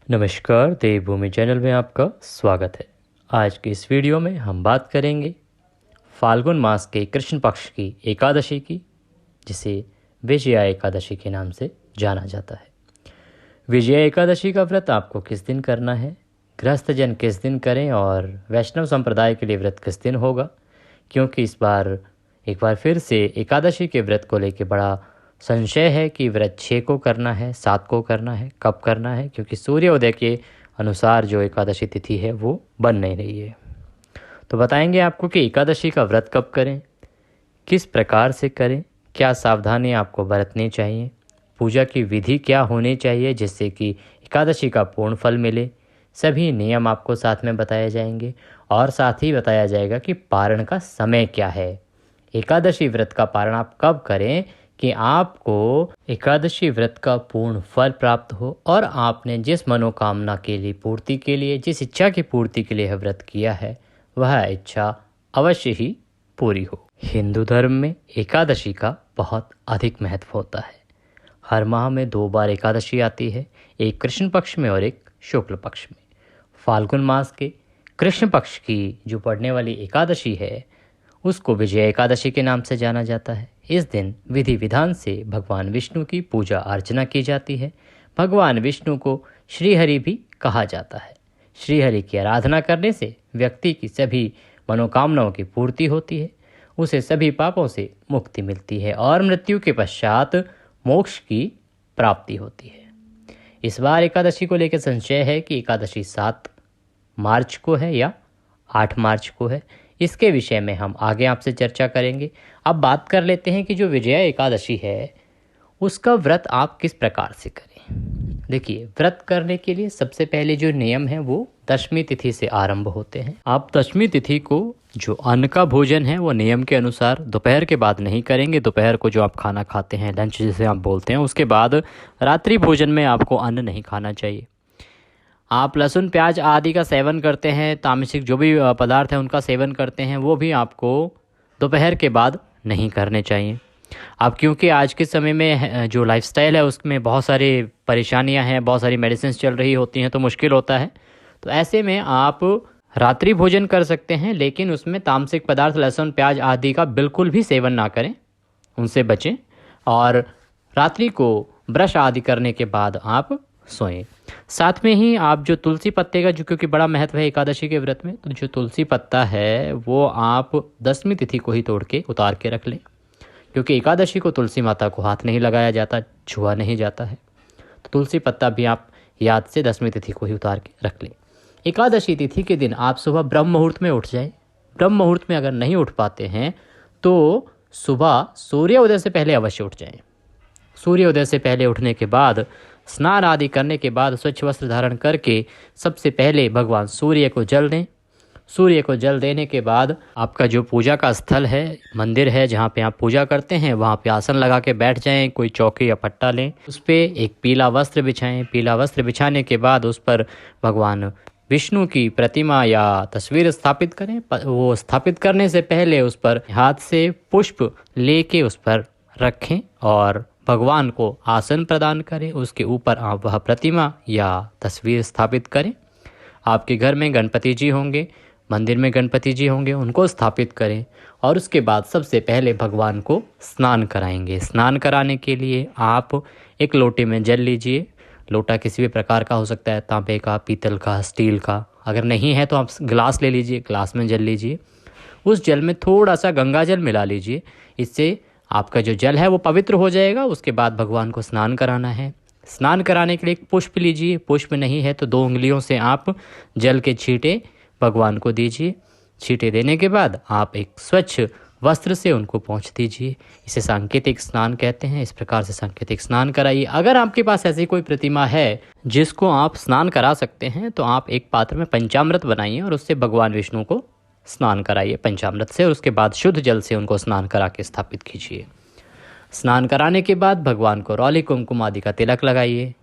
नमस्कार, देवभूमि चैनल में आपका स्वागत है। आज की इस वीडियो में हम बात करेंगे फाल्गुन मास के कृष्ण पक्ष की एकादशी की, जिसे विजया एकादशी के नाम से जाना जाता है। विजया एकादशी का व्रत आपको किस दिन करना है, गृहस्थ जन किस दिन करें और वैष्णव संप्रदाय के लिए व्रत किस दिन होगा, क्योंकि इस बार एक बार फिर से एकादशी के व्रत को लेकर बड़ा संशय है कि व्रत 6 को करना है, 7 को करना है, कब करना है, क्योंकि सूर्योदय के अनुसार जो एकादशी तिथि है वो बन नहीं रही है। तो बताएंगे आपको कि एकादशी का व्रत कब करें, किस प्रकार से करें, क्या सावधानी आपको बरतनी चाहिए, पूजा की विधि क्या होनी चाहिए जिससे कि एकादशी का पूर्ण फल मिले। सभी नियम आपको साथ में बताए जाएंगे और साथ ही बताया जाएगा कि पारण का समय क्या है। एकादशी व्रत का पारण आप कब करें कि आपको एकादशी व्रत का पूर्ण फल प्राप्त हो और आपने जिस मनोकामना के लिए पूर्ति के लिए, जिस इच्छा की पूर्ति के लिए व्रत किया है, वह इच्छा अवश्य ही पूरी हो। हिंदू धर्म में एकादशी का बहुत अधिक महत्व होता है। हर माह में 2 बार एकादशी आती है, एक कृष्ण पक्ष में और एक शुक्ल पक्ष में। फाल्गुन मास के कृष्ण पक्ष की जो पड़ने वाली एकादशी है उसको विजया एकादशी के नाम से जाना जाता है। इस दिन विधि विधान से भगवान विष्णु की पूजा अर्चना की जाती है। भगवान विष्णु को श्रीहरि भी कहा जाता है। श्रीहरि की आराधना करने से व्यक्ति की सभी मनोकामनाओं की पूर्ति होती है, उसे सभी पापों से मुक्ति मिलती है और मृत्यु के पश्चात मोक्ष की प्राप्ति होती है। इस बार एकादशी को लेकर संशय है कि एकादशी 7 मार्च को है या 8 मार्च को है। इसके विषय में हम आगे आपसे चर्चा करेंगे। अब बात कर लेते हैं कि जो विजया एकादशी है उसका व्रत आप किस प्रकार से करें। देखिए, व्रत करने के लिए सबसे पहले जो नियम है वो दशमी तिथि से आरंभ होते हैं। आप दशमी तिथि को जो अन्न का भोजन है वो नियम के अनुसार दोपहर के बाद नहीं करेंगे। दोपहर को जो आप खाना खाते हैं, लंच जिसे आप बोलते हैं, उसके बाद रात्रि भोजन में आपको अन्न नहीं खाना चाहिए। आप लहसुन प्याज आदि का सेवन करते हैं, तामसिक जो भी पदार्थ हैं उनका सेवन करते हैं, वो भी आपको दोपहर के बाद नहीं करने चाहिए। अब क्योंकि आज के समय में जो लाइफस्टाइल है उसमें बहुत सारी परेशानियां हैं, बहुत सारी मेडिसिन चल रही होती हैं, तो मुश्किल होता है। तो ऐसे में आप रात्रि भोजन कर सकते हैं, लेकिन उसमें तामसिक पदार्थ लहसुन प्याज आदि का बिल्कुल भी सेवन ना करें, उनसे बचें। और रात्रि को ब्रश आदि करने के बाद आप सोएं। साथ में ही आप जो तुलसी पत्ते का, जो क्योंकि बड़ा महत्व है एकादशी के व्रत में, तो जो तुलसी पत्ता है वो आप दशमी तिथि को ही तोड़ के उतार के रख लें, क्योंकि एकादशी को तुलसी माता को हाथ नहीं लगाया जाता, छुआ नहीं जाता है। तो तुलसी पत्ता भी आप याद से दशमी तिथि को ही उतार के रख लें। एकादशी तिथि के दिन आप सुबह ब्रह्म मुहूर्त में उठ जाएं। ब्रह्म मुहूर्त में अगर नहीं उठ पाते हैं तो सुबह सूर्योदय से पहले अवश्य उठ जाएं। सूर्योदय से पहले उठने के बाद स्नान आदि करने के बाद स्वच्छ वस्त्र धारण करके सबसे पहले भगवान सूर्य को जल दें। सूर्य को जल देने के बाद आपका जो पूजा का स्थल है, मंदिर है जहाँ पे आप पूजा करते हैं, वहाँ पे आसन लगा के बैठ जाएं। कोई चौकी या पट्टा लें, उस पर एक पीला वस्त्र बिछाएं। पीला वस्त्र बिछाने के बाद उस पर भगवान विष्णु की प्रतिमा या तस्वीर स्थापित करें। वो स्थापित करने से पहले उस पर हाथ से पुष्प लेके उस पर रखें और भगवान को आसन प्रदान करें। उसके ऊपर आप वह प्रतिमा या तस्वीर स्थापित करें। आपके घर में गणपति जी होंगे, मंदिर में गणपति जी होंगे, उनको स्थापित करें और उसके बाद सबसे पहले भगवान को स्नान कराएंगे। स्नान कराने के लिए आप एक लोटे में जल लीजिए। लोटा किसी भी प्रकार का हो सकता है, तांबे का, पीतल का, स्टील का। अगर नहीं है तो आप गिलास ले लीजिए, गिलास में जल लीजिए। उस जल में थोड़ा सा गंगा जल मिला लीजिए, इससे आपका जो जल है वो पवित्र हो जाएगा। उसके बाद भगवान को स्नान कराना है। स्नान कराने के लिए एक पुष्प लीजिए। पुष्प नहीं है तो 2 उंगलियों से आप जल के छींटे भगवान को दीजिए। छींटे देने के बाद आप एक स्वच्छ वस्त्र से उनको पोंछ दीजिए। इसे सांकेतिक स्नान कहते हैं। इस प्रकार से सांकेतिक स्नान कराइए। अगर आपके पास ऐसी कोई प्रतिमा है जिसको आप स्नान करा सकते हैं तो आप एक पात्र में पंचामृत बनाइए और उससे भगवान विष्णु को स्नान कराइए पंचामृत से। और उसके बाद शुद्ध जल से उनको स्नान करा के स्थापित कीजिए। स्नान कराने के बाद भगवान को रौली कुमकुम आदि का तिलक लगाइए,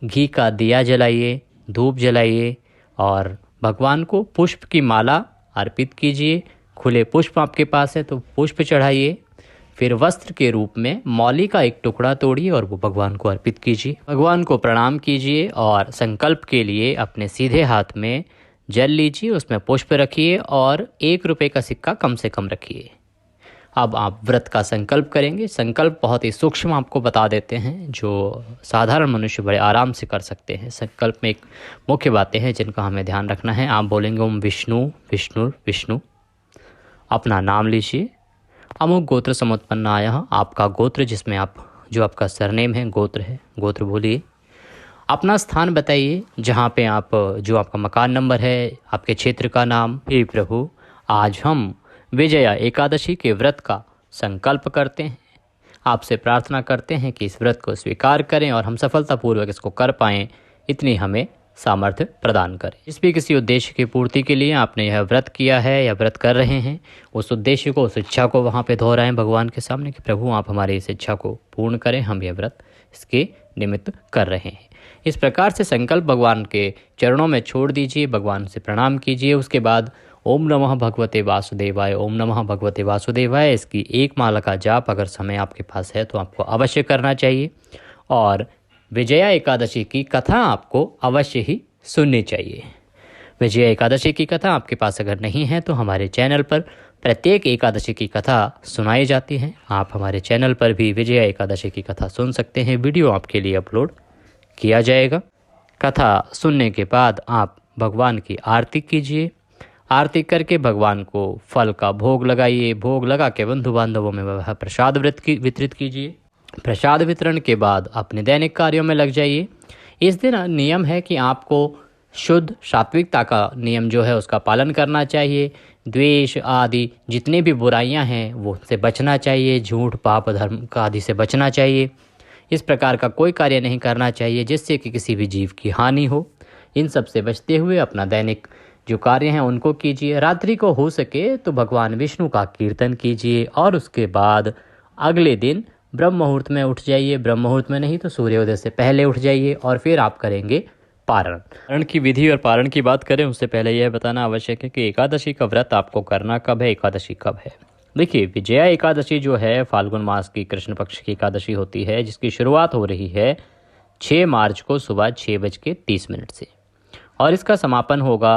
घी का दिया जलाइए, धूप जलाइए और भगवान को पुष्प की माला अर्पित कीजिए। खुले पुष्प आपके पास है तो पुष्प चढ़ाइए। फिर वस्त्र के रूप में मौली का एक टुकड़ा तोड़िए और वो भगवान को अर्पित कीजिए। भगवान को प्रणाम कीजिए और संकल्प के लिए अपने सीधे हाथ में जल लीजिए, उसमें पुष्प रखिए और 1 रुपये का सिक्का कम से कम रखिए। अब आप व्रत का संकल्प करेंगे। संकल्प बहुत ही सूक्ष्म आपको बता देते हैं, जो साधारण मनुष्य बड़े आराम से कर सकते हैं। संकल्प में एक मुख्य बातें हैं जिनका हमें ध्यान रखना है। आप बोलेंगे ओम विष्णु विष्णु विष्णु, अपना नाम लीजिए। अमुक गोत्र समुत्पन्नाय, आपका गोत्र जिसमें आप, जो आपका सरनेम है, गोत्र है, गोत्र बोलिए। अपना स्थान बताइए जहाँ पे आप, जो आपका मकान नंबर है, आपके क्षेत्र का नाम। हे प्रभु, आज हम विजया एकादशी के व्रत का संकल्प करते हैं। आपसे प्रार्थना करते हैं कि इस व्रत को स्वीकार करें और हम सफलतापूर्वक इसको कर पाएँ, इतनी हमें सामर्थ्य प्रदान करें। जिस भी किसी उद्देश्य की पूर्ति के लिए आपने यह व्रत किया है या व्रत कर रहे हैं, उस उद्देश्य को, उस इच्छा को वहाँ पे दोहराएं भगवान के सामने कि प्रभु आप हमारी इस इच्छा को पूर्ण करें, हम यह व्रत इसके निमित्त कर रहे हैं। इस प्रकार से संकल्प भगवान के चरणों में छोड़ दीजिए, भगवान से प्रणाम कीजिए। उसके बाद ओम नमः भगवते वासुदेवाय, ओम नमः भगवते वासुदेवाय, इसकी 1 माला का जाप अगर समय आपके पास है तो आपको अवश्य करना चाहिए। और विजया एकादशी की कथा आपको अवश्य ही सुननी चाहिए। विजया एकादशी की कथा आपके पास अगर नहीं है तो हमारे चैनल पर प्रत्येक एकादशी की कथा सुनाई जाती है। आप हमारे चैनल पर भी विजया एकादशी की कथा सुन सकते हैं। वीडियो आपके लिए अपलोड किया जाएगा। कथा सुनने के बाद आप भगवान की आरती कीजिए। आरती करके भगवान को फल का भोग लगाइए। भोग लगा के बंधु बांधवों में वह प्रसाद वितरित कीजिए। प्रसाद वितरण के बाद अपने दैनिक कार्यों में लग जाइए। इस दिन नियम है कि आपको शुद्ध सात्विकता का नियम जो है उसका पालन करना चाहिए। द्वेष आदि जितनी भी बुराइयां हैं वो उससे बचना चाहिए। झूठ, पाप, धर्म का आदि से बचना चाहिए। इस प्रकार का कोई कार्य नहीं करना चाहिए जिससे कि किसी भी जीव की हानि हो। इन सब से बचते हुए अपना दैनिक जो कार्य हैं उनको कीजिए। रात्रि को हो सके तो भगवान विष्णु का कीर्तन कीजिए और उसके बाद अगले दिन ब्रह्म मुहूर्त में उठ जाइए। ब्रह्म मुहूर्त में नहीं तो सूर्योदय से पहले उठ जाइए और फिर आप करेंगे पारण। पारण की विधि और पारण की बात करें उससे पहले यह बताना आवश्यक है कि एकादशी का व्रत आपको करना कब है, एकादशी कब है। देखिए, विजया एकादशी जो है फाल्गुन मास की कृष्ण पक्ष की एकादशी होती है, जिसकी शुरुआत हो रही है 6 मार्च को सुबह 6:30 से और इसका समापन होगा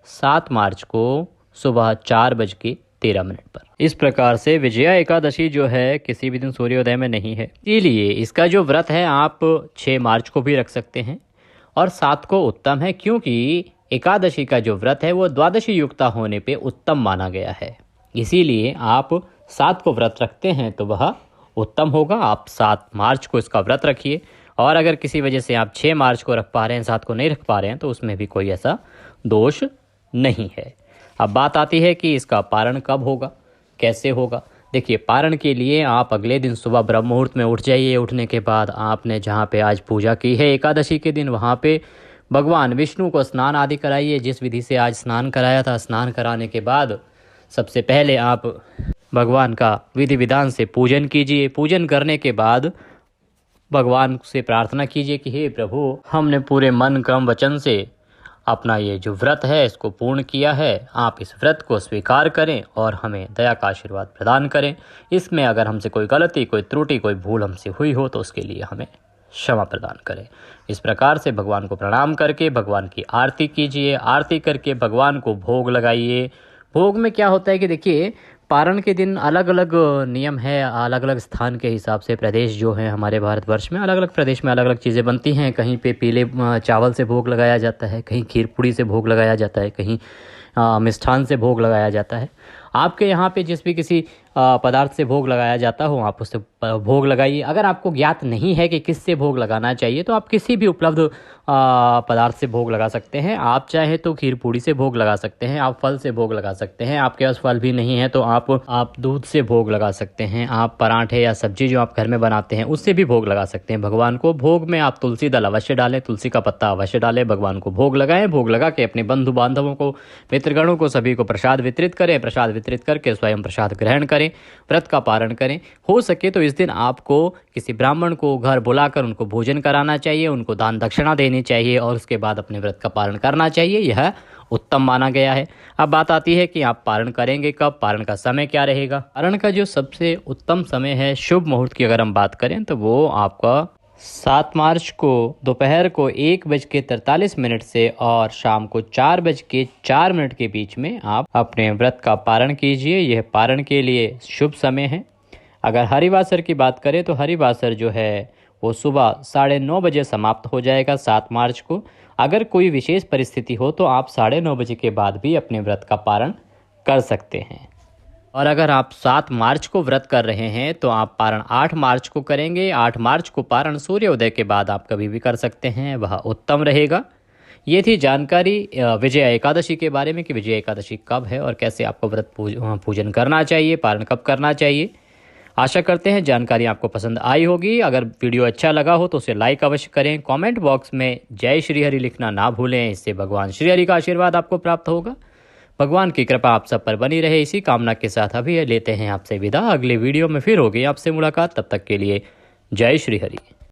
7 मार्च को सुबह 4:13 पर। इस प्रकार से विजया एकादशी जो है किसी भी दिन सूर्योदय में नहीं है, इसलिए इसका जो व्रत है आप 6 मार्च को भी रख सकते हैं और 7 को उत्तम है, क्योंकि एकादशी का जो व्रत है वो द्वादशी युक्ता होने पे उत्तम माना गया है। इसीलिए आप 7 को व्रत रखते हैं तो वह उत्तम होगा। आप 7 मार्च को इसका व्रत रखिए और अगर किसी वजह से आप 6 मार्च को रख पा रहे हैं, 7 को नहीं रख पा रहे हैं, तो उसमें भी कोई ऐसा दोष नहीं है। अब बात आती है कि इसका पारण कब होगा, कैसे होगा। देखिए, पारण के लिए आप अगले दिन सुबह ब्रह्म मुहूर्त में उठ जाइए। उठने के बाद आपने जहाँ पे आज पूजा की है एकादशी के दिन, वहाँ पे भगवान विष्णु को स्नान आदि कराइए। जिस विधि से आज स्नान कराया था, स्नान कराने के बाद सबसे पहले आप भगवान का विधि विधान से पूजन कीजिए। पूजन करने के बाद भगवान से प्रार्थना कीजिए कि हे प्रभु, हमने पूरे मन, कर्म, वचन से अपना ये जो व्रत है इसको पूर्ण किया है। आप इस व्रत को स्वीकार करें और हमें दया का आशीर्वाद प्रदान करें। इसमें अगर हमसे कोई गलती, कोई त्रुटि, कोई भूल हमसे हुई हो तो उसके लिए हमें क्षमा प्रदान करें। इस प्रकार से भगवान को प्रणाम करके भगवान की आरती कीजिए। आरती करके भगवान को भोग लगाइए। भोग में क्या होता है कि देखिए, पारण के दिन अलग अलग नियम है। अलग अलग स्थान के हिसाब से प्रदेश जो है हमारे भारतवर्ष में, अलग अलग प्रदेश में अलग अलग चीज़ें बनती हैं। कहीं पे पीले चावल से भोग लगाया जाता है, कहीं खीर पूड़ी से भोग लगाया जाता है, कहीं मिष्ठान से भोग लगाया जाता है। आपके यहाँ पे जिस भी किसी पदार्थ से भोग लगाया जाता हो आप उससे भोग लगाइए। अगर आपको ज्ञात नहीं है कि किस से भोग लगाना चाहिए तो आप किसी भी उपलब्ध पदार्थ से भोग लगा सकते हैं। आप चाहे तो खीर पूड़ी से भोग लगा सकते हैं, आप फल से भोग लगा सकते हैं। आपके पास फल भी नहीं है तो आप दूध से भोग लगा सकते हैं। आप पराठे या सब्जी जो आप घर में बनाते हैं उससे भी भोग लगा सकते हैं भगवान को। भोग में आप तुलसी दल अवश्य डालें, तुलसी का पत्ता अवश्य डालें, भगवान को भोग लगाएं। भोग लगा के अपने बंधु बांधवों को, मित्रगणों को, सभी को प्रसाद वितरित करें। प्रसाद वितरित करके स्वयं प्रसाद ग्रहण करें, व्रत का पारण करें। हो सके तो इस दिन आपको किसी ब्राह्मण को घर बुलाकर उनको भोजन कराना चाहिए, उनको दान दक्षिणा देनी चाहिए और उसके बाद अपने व्रत का पालन करना चाहिए। यह उत्तम माना गया है। अब बात आती है कि आप पारण करेंगे कब, पारण का समय क्या रहेगा। पारण का जो सबसे उत्तम समय है, शुभ मुहूर्त की अगर हम बात करें तो वो आपका 7 मार्च को दोपहर को 1:43 से और शाम को 4:04 के बीच में आप अपने व्रत का पारण कीजिए। यह पारण के लिए शुभ समय है। अगर हरिवासर की बात करें तो हरिवासर जो है वो सुबह 9:30 बजे समाप्त हो जाएगा 7 मार्च को। अगर कोई विशेष परिस्थिति हो तो आप 9:30 बजे के बाद भी अपने व्रत का पारण कर सकते हैं। और अगर आप 7 मार्च को व्रत कर रहे हैं तो आप पारण 8 मार्च को करेंगे। 8 मार्च को पारण सूर्योदय के बाद आप कभी भी कर सकते हैं, वह उत्तम रहेगा। ये थी जानकारी विजया एकादशी के बारे में कि विजया एकादशी कब है और कैसे आपको व्रत पूजन करना चाहिए, पारण कब करना चाहिए। आशा करते हैं जानकारी आपको पसंद आई होगी। अगर वीडियो अच्छा लगा हो तो उसे लाइक अवश्य करें। कमेंट बॉक्स में जय श्री हरि लिखना ना भूलें, इससे भगवान श्री हरि का आशीर्वाद आपको प्राप्त होगा। भगवान की कृपा आप सब पर बनी रहे, इसी कामना के साथ अभी लेते हैं आपसे विदा। अगले वीडियो में फिर होगी आपसे मुलाकात, तब तक के लिए जय श्री हरि।